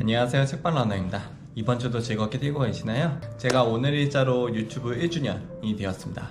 안녕하세요, 책방러너입니다. 이번 주도 즐겁게 뛰고 계시나요? 제가 오늘 일자로 유튜브 1주년이 되었습니다.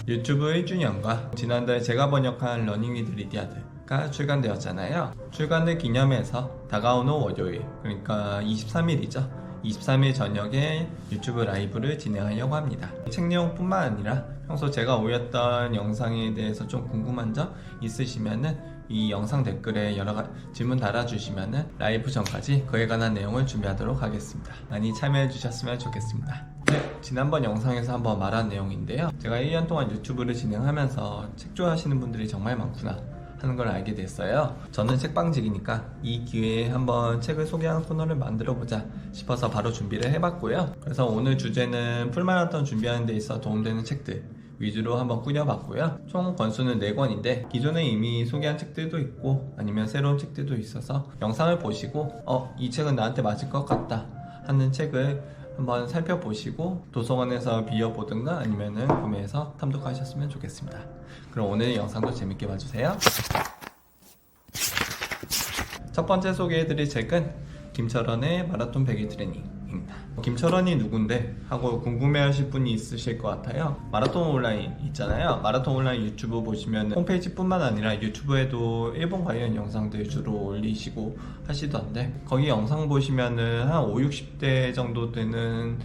유튜브 1주년과 지난달 제가 번역한 러닝 위드 리디아드가 출간되었잖아요. 출간을 기념해서 다가오는 월요일, 그러니까 23일이죠. 23일 저녁에 유튜브 라이브를 진행하려고 합니다. 책 내용뿐만 아니라 평소 제가 올렸던 영상에 대해서 좀 궁금한 점 있으시면은 이 영상 댓글에 여러 가지 질문 달아주시면은 라이브 전까지 그에 관한 내용을 준비하도록 하겠습니다. 많이 참여해 주셨으면 좋겠습니다. 네, 지난번 영상에서 한번 말한 내용인데요. 제가 1년 동안 유튜브를 진행하면서 책 좋아하시는 분들이 정말 많구나 하는 걸 알게 됐어요. 저는 책방직이니까 이 기회에 한번 책을 소개하는 코너를 만들어보자 싶어서 바로 준비를 해봤고요. 그래서 오늘 주제는 풀마라톤 준비하는 데 있어 도움되는 책들 위주로 한번 꾸려봤고요. 총 권수는 4권인데 기존에 이미 소개한 책들도 있고 아니면 새로운 책들도 있어서 영상을 보시고 이 책은 나한테 맞을 것 같다 하는 책을 한번 살펴보시고 도서관에서 빌려보든가 아니면은 구매해서 탐독하셨으면 좋겠습니다. 그럼 오늘 영상도 재밌게 봐주세요. 첫 번째 소개해드릴 책은 김철원의 마라톤 100일 트레이닝입니다. 김철원이 누군데? 하고 궁금해하실 분이 있으실 것 같아요. 마라톤 온라인 있잖아요. 마라톤 온라인 유튜브 보시면 홈페이지뿐만 아니라 유튜브에도 일본 관련 영상들 주로 올리시고 하시던데 거기 영상 보시면은 한 5, 60대 정도 되는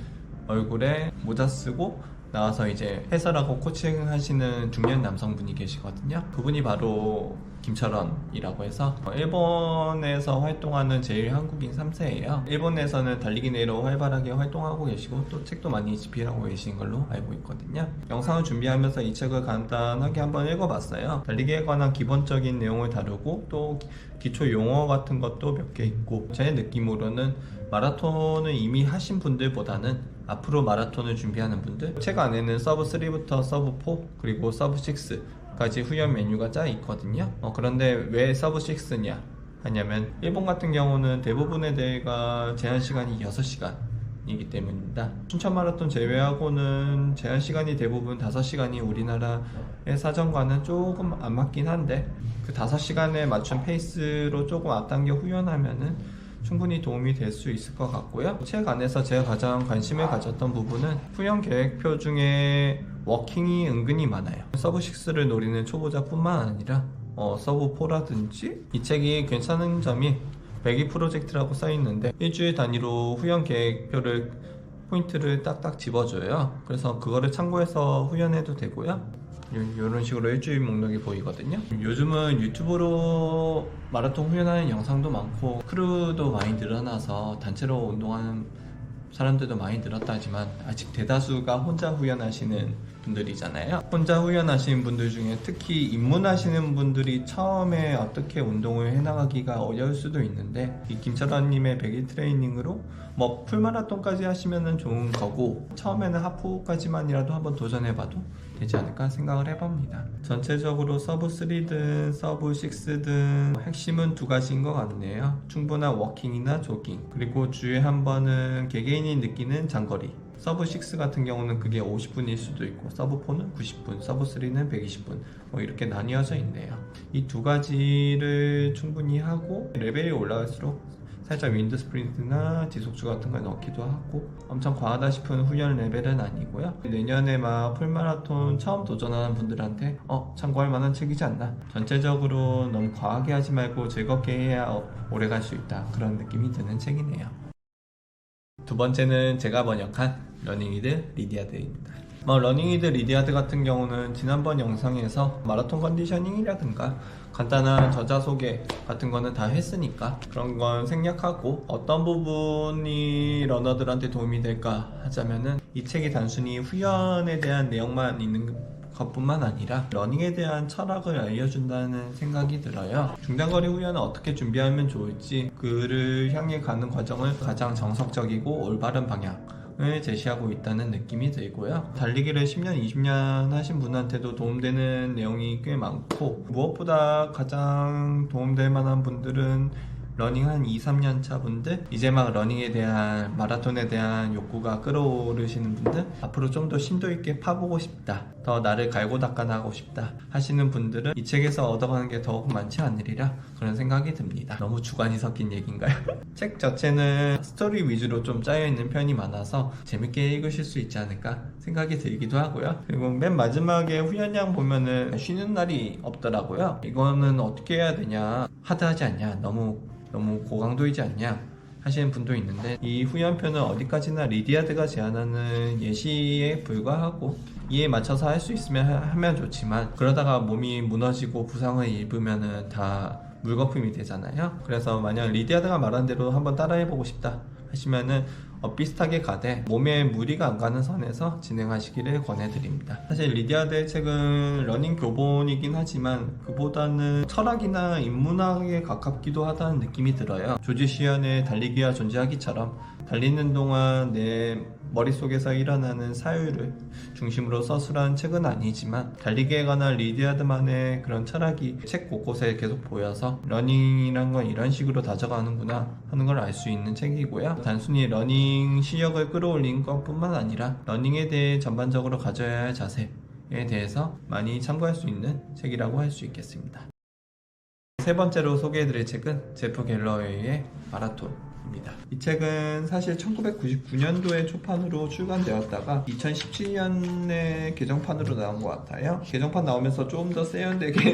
얼굴에 모자 쓰고 나와서 이제 해설하고 코칭 하시는 중년 남성분이 계시거든요. 그분이 바로 김철원이라고 해서 일본에서 활동하는 제일 한국인 3세예요. 일본에서는 달리기 내로 활발하게 활동하고 계시고 또 책도 많이 집필하고 계신 걸로 알고 있거든요. 영상을 준비하면서 이 책을 간단하게 한번 읽어봤어요. 달리기에 관한 기본적인 내용을 다루고 또 기초 용어 같은 것도 몇 개 있고 제 느낌으로는 마라톤을 이미 하신 분들보다는 앞으로 마라톤을 준비하는 분들 책 안에는 서브 3부터 서브 4 그리고 서브 6까지 후연 메뉴가 짜 있거든요. 그런데 왜 서브 6냐 하냐면 일본 같은 경우는 대부분의 대회가 제한 시간이 6시간이기 때문입니다. 춘천 마라톤 제외하고는 제한 시간이 대부분 5시간이 우리나라의 사정과는 조금 안 맞긴 한데 그 5시간에 맞춘 페이스로 조금 앞당겨 후연하면은 충분히 도움이 될 수 있을 것 같고요. 책 안에서 제가 가장 관심을 가졌던 부분은 후연 계획표 중에 워킹이 은근히 많아요. 서브 6를 노리는 초보자뿐만 아니라 서브 4라든지 이 책이 괜찮은 점이 배기 프로젝트라고 써있는데 일주일 단위로 후연 계획표를 포인트를 딱딱 집어줘요. 그래서 그거를 참고해서 후연해도 되고요. 이런 식으로 일주일 목록이 보이거든요. 요즘은 유튜브로 마라톤 후연하는 영상도 많고 크루도 많이 늘어나서 단체로 운동하는 사람들도 많이 늘었다 하지만 아직 대다수가 혼자 후연하시는 분들이잖아요. 혼자 후연하시는 분들 중에 특히 입문하시는 분들이 처음에 어떻게 운동을 해나가기가 어려울 수도 있는데 이 김철원님의 100일 트레이닝으로 뭐 풀마라톤까지 하시면 좋은 거고 처음에는 하프까지만이라도 한번 도전해봐도 되지 않을까 생각을 해봅니다. 전체적으로 서브 3든 서브 6든 핵심은 두 가지인 것 같네요. 충분한 워킹이나 조깅 그리고 주에 한 번은 개개인이 느끼는 장거리 서브 6 같은 경우는 그게 50분일 수도 있고 서브 4는 90분, 서브 3는 120분 이렇게 나뉘어져 있네요. 이 두 가지를 충분히 하고 레벨이 올라갈수록 살짝 윈드 스프린트나 지속주 같은 걸 넣기도 하고 엄청 과하다 싶은 후연 레벨은 아니고요. 내년에 막 풀마라톤 처음 도전하는 분들한테 참고할 만한 책이지 않나. 전체적으로 너무 과하게 하지 말고 즐겁게 해야 오래 갈 수 있다 그런 느낌이 드는 책이네요. 두 번째는 제가 번역한 러닝 위드 리디아드입니다. 러닝 위드 리디아드 같은 경우는 지난번 영상에서 마라톤 컨디셔닝이라든가 간단한 저자 소개 같은 거는 다 했으니까 그런 건 생략하고 어떤 부분이 러너들한테 도움이 될까 하자면은 이 책이 단순히 후연에 대한 내용만 있는 것뿐만 아니라 러닝에 대한 철학을 알려준다는 생각이 들어요. 중단거리 후연은 어떻게 준비하면 좋을지 그를 향해 가는 과정을 가장 정석적이고 올바른 방향을 제시하고 있다는 느낌이 들고요. 달리기를 10년, 20년 하신 분한테도 도움되는 내용이 꽤 많고 무엇보다 가장 도움될 만한 분들은 러닝 한 2, 3년 차 분들, 이제 막 러닝에 대한, 마라톤에 대한 욕구가 끌어오르시는 분들, 앞으로 좀 더 심도 있게 파보고 싶다, 더 나를 갈고 닦아나가고 싶다 하시는 분들은 이 책에서 얻어가는 게 더욱 많지 않으리라 그런 생각이 듭니다. 너무 주관이 섞인 얘기인가요? 책 자체는 스토리 위주로 좀 짜여있는 편이 많아서 재밌게 읽으실 수 있지 않을까 생각이 들기도 하고요. 그리고 맨 마지막에 후연양 보면은 쉬는 날이 없더라고요. 이거는 어떻게 해야 되냐, 하드하지 않냐, 너무 고강도이지 않냐 하시는 분도 있는데, 이 후연편은 어디까지나 리디아드가 제안하는 예시에 불과하고 이에 맞춰서 할 수 있으면 하면 좋지만, 그러다가 몸이 무너지고 부상을 입으면은 다 물거품이 되잖아요. 그래서 만약 리디아드가 말한 대로 한번 따라해보고 싶다 하시면은 비슷하게 가되 몸에 무리가 안 가는 선에서 진행하시기를 권해드립니다. 사실 리디아드의 책은 러닝 교본이긴 하지만 그보다는 철학이나 인문학에 가깝기도 하다는 느낌이 들어요. 조지 시연의 달리기와 존재하기처럼 달리는 동안 내 머릿속에서 일어나는 사유를 중심으로 서술한 책은 아니지만, 달리기에 관한 리디아드만의 그런 철학이 책 곳곳에 계속 보여서 러닝이란 건 이런 식으로 다져가는구나 하는 걸 알 수 있는 책이고요. 단순히 러닝 실력을 끌어올린 것뿐만 아니라 러닝에 대해 전반적으로 가져야 할 자세에 대해서 많이 참고할 수 있는 책이라고 할 수 있겠습니다. 세 번째로 소개해드릴 책은 제프 갤러웨이의 마라톤입니다. 이 책은 사실 1999년도에 초판으로 출간되었다가 2017년에 개정판으로 나온 것 같아요. 개정판 나오면서 좀 더 세련되게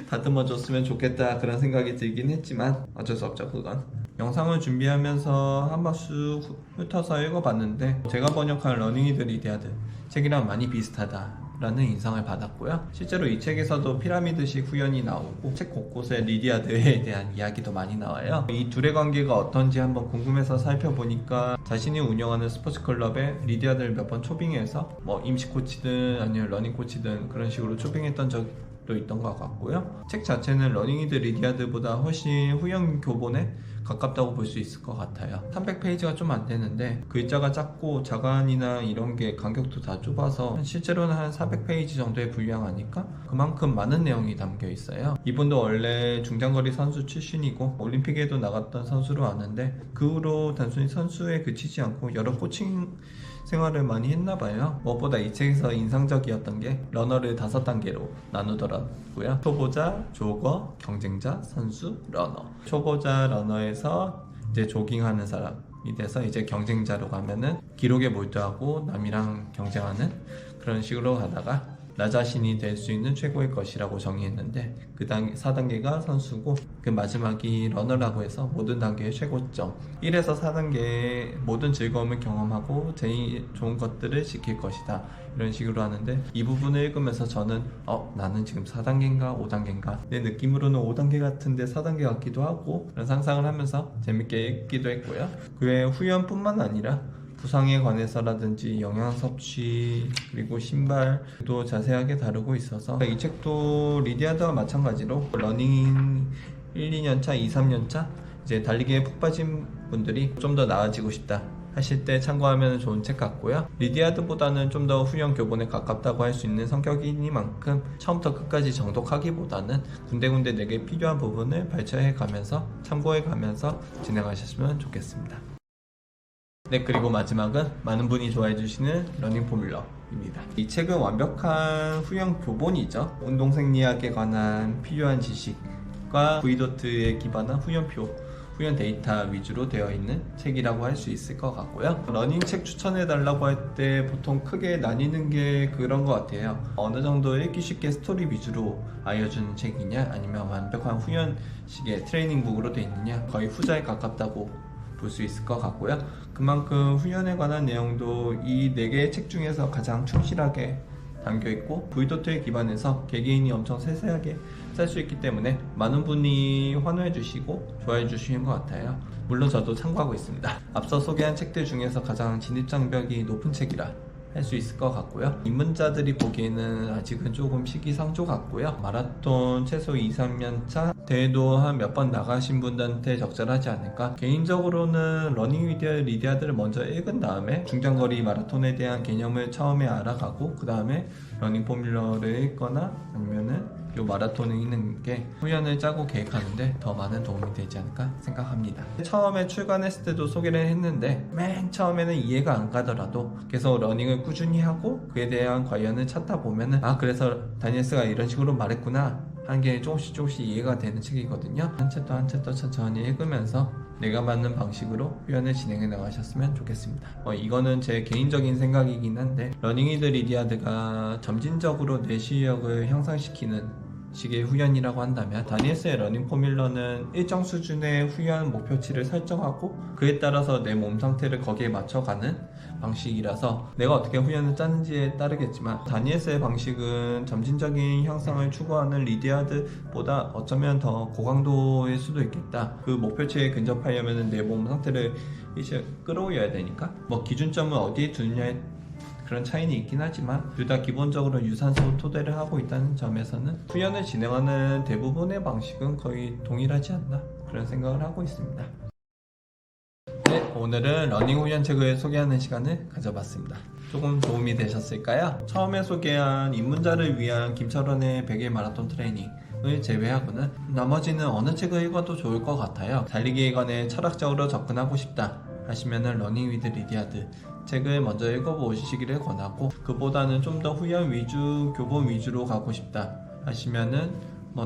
다듬어줬으면 좋겠다 그런 생각이 들긴 했지만 어쩔 수 없죠, 그건. 영상을 준비하면서 한번 쑥 훑어서 읽어봤는데, 제가 번역한 러닝 위드 리디아드 책이랑 많이 비슷하다 라는 인상을 받았고요. 실제로 이 책에서도 피라미드식 후연이 나오고 책 곳곳에 리디아드에 대한 이야기도 많이 나와요. 이 둘의 관계가 어떤지 한번 궁금해서 살펴보니까 자신이 운영하는 스포츠 클럽에 리디아드를 몇 번 초빙해서 임시 코치든 아니면 러닝 코치든 그런 식으로 초빙했던 적도 있던 것 같고요. 책 자체는 러닝 위드 리디아드보다 훨씬 후연 교본에 가깝다고 볼 수 있을 것 같아요. 300페이지가 좀 안 되는데 글자가 작고 자간이나 이런 게 간격도 다 좁아서 실제로는 한 400페이지 정도의 분량 아닐까? 그만큼 많은 내용이 담겨 있어요. 이분도 원래 중장거리 선수 출신이고 올림픽에도 나갔던 선수로 아는데, 그 후로 단순히 선수에 그치지 않고 여러 코칭 생활을 많이 했나봐요. 무엇보다 이 책에서 인상적이었던 게 러너를 5단계로 나누더라고요. 초보자, 조거, 경쟁자, 선수, 러너. 초보자 러너에서 이제 조깅하는 사람이 돼서 이제 경쟁자로 가면은 기록에 몰두하고 남이랑 경쟁하는 그런 식으로 가다가 나 자신이 될 수 있는 최고의 것이라고 정의했는데, 그 4단계가 선수고 그 마지막이 러너라고 해서 모든 단계의 최고점, 1에서 4단계의 모든 즐거움을 경험하고 제일 좋은 것들을 지킬 것이다 이런 식으로 하는데, 이 부분을 읽으면서 저는 나는 지금 4단계인가 5단계인가, 내 느낌으로는 5단계 같은데 4단계 같기도 하고 그런 상상을 하면서 재밌게 읽기도 했고요. 그 외에 후연뿐만 아니라 부상에 관해서라든지 영양 섭취, 그리고 신발도 자세하게 다루고 있어서 이 책도 리디아드와 마찬가지로 러닝 1, 2년차, 2, 3년차 이제 달리기에 푹 빠진 분들이 좀 더 나아지고 싶다 하실 때 참고하면 좋은 책 같고요. 리디아드보다는 좀 더 후연 교본에 가깝다고 할 수 있는 성격이니만큼 처음부터 끝까지 정독하기보다는 군데군데 내게 필요한 부분을 발췌해 가면서 참고해 가면서 진행하셨으면 좋겠습니다. 네, 그리고 마지막은 많은 분이 좋아해 주시는 러닝 포뮬러입니다. 이 책은 완벽한 후연 교본이죠. 운동 생리학에 관한 필요한 지식과 V도트에 기반한 후연표, 후연 데이터 위주로 되어 있는 책이라고 할 수 있을 것 같고요. 러닝 책 추천해 달라고 할 때 보통 크게 나뉘는 게 그런 것 같아요. 어느 정도 읽기 쉽게 스토리 위주로 알려주는 책이냐, 아니면 완벽한 후연식의 트레이닝북으로 되어 있느냐, 거의 후자에 가깝다고 볼 수 있을 것 같고요. 그만큼 후연에 관한 내용도 이 4개의 책 중에서 가장 충실하게 담겨있고 V도트에 기반해서 개개인이 엄청 세세하게 짤 수 있기 때문에 많은 분이 환호해 주시고 좋아해 주시는 것 같아요. 물론 저도 참고하고 있습니다. 앞서 소개한 책들 중에서 가장 진입장벽이 높은 책이라 할 수 있을 것 같고요. 입문자들이 보기에는 아직은 조금 시기상조 같고요. 마라톤 최소 2, 3년차 대회도 한 몇 번 나가신 분들한테 적절하지 않을까. 개인적으로는 러닝 위드 리디아드를 먼저 읽은 다음에 중장거리 마라톤에 대한 개념을 처음에 알아가고 그 다음에 러닝 포뮬러를 읽거나 아니면은 이 마라톤을 있는 게 훈련을 짜고 계획하는데 더 많은 도움이 되지 않을까 생각합니다. 처음에 출간했을 때도 소개를 했는데 맨 처음에는 이해가 안 가더라도 계속 러닝을 꾸준히 하고 그에 대한 관련을 찾다 보면은 그래서 다니엘스가 이런 식으로 말했구나 하는 게 조금씩 이해가 되는 책이거든요. 한 챕터 천천히 읽으면서 내가 맞는 방식으로 표현을 진행해 나가셨으면 좋겠습니다. 이거는 제 개인적인 생각이긴 한데 러닝 위드 리디아드가 점진적으로 내 실력을 향상시키는 식의 훈련이라고 한다면 다니엘스의 러닝 포뮬러는 일정 수준의 훈련 목표치를 설정하고 그에 따라서 내 몸 상태를 거기에 맞춰가는 방식이라서 내가 어떻게 훈련을 짜는지에 따르겠지만 다니엘스의 방식은 점진적인 향상을 추구하는 리디아드보다 어쩌면 더 고강도일 수도 있겠다. 그 목표치에 근접하려면 내 몸 상태를 이제 끌어올려야 되니까 기준점은 어디에 두느냐에 그런 차이는 있긴 하지만 둘 다 기본적으로 유산소 토대를 하고 있다는 점에서는 훈련을 진행하는 대부분의 방식은 거의 동일하지 않나 그런 생각을 하고 있습니다. 네, 오늘은 러닝 훈련책을 소개하는 시간을 가져봤습니다. 조금 도움이 되셨을까요? 처음에 소개한 입문자를 위한 김철원의 100일 마라톤 트레이닝을 제외하고는 나머지는 어느 책을 읽어도 좋을 것 같아요. 달리기에 관해 철학적으로 접근하고 싶다 하시면은 러닝 위드 리디아드 책을 먼저 읽어보시기를 권하고 그보다는 좀 더 훈련 위주, 교본 위주로 가고 싶다 하시면은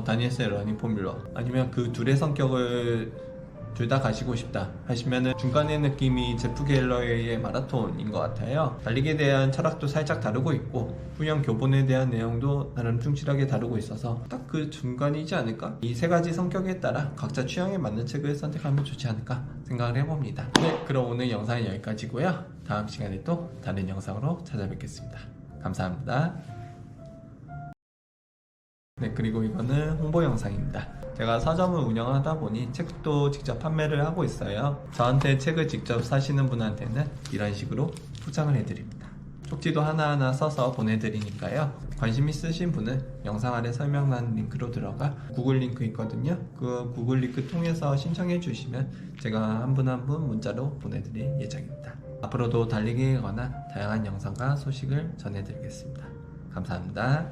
다니엘스의 러닝 포뮬러 아니면 그 둘의 성격을 둘 다 가시고 싶다 하시면은 중간의 느낌이 제프 갤러웨이의 마라톤인 것 같아요. 달리기에 대한 철학도 살짝 다르고 있고 훈련 교본에 대한 내용도 나름 충실하게 다루고 있어서 딱 그 중간이지 않을까? 이 세 가지 성격에 따라 각자 취향에 맞는 책을 선택하면 좋지 않을까 생각을 해봅니다. 네, 그럼 오늘 영상은 여기까지고요. 다음 시간에 또 다른 영상으로 찾아뵙겠습니다. 감사합니다. 네, 그리고 이거는 홍보 영상입니다. 제가 서점을 운영하다 보니 책도 직접 판매를 하고 있어요. 저한테 책을 직접 사시는 분한테는 이런 식으로 포장을 해드립니다. 쪽지도 하나하나 써서 보내드리니까요. 관심 있으신 분은 영상 아래 설명란 링크로 들어가 구글 링크 있거든요. 그 구글 링크 통해서 신청해 주시면 제가 한 분 한 분 문자로 보내드릴 예정입니다. 앞으로도 달리기에 관한 다양한 영상과 소식을 전해드리겠습니다. 감사합니다.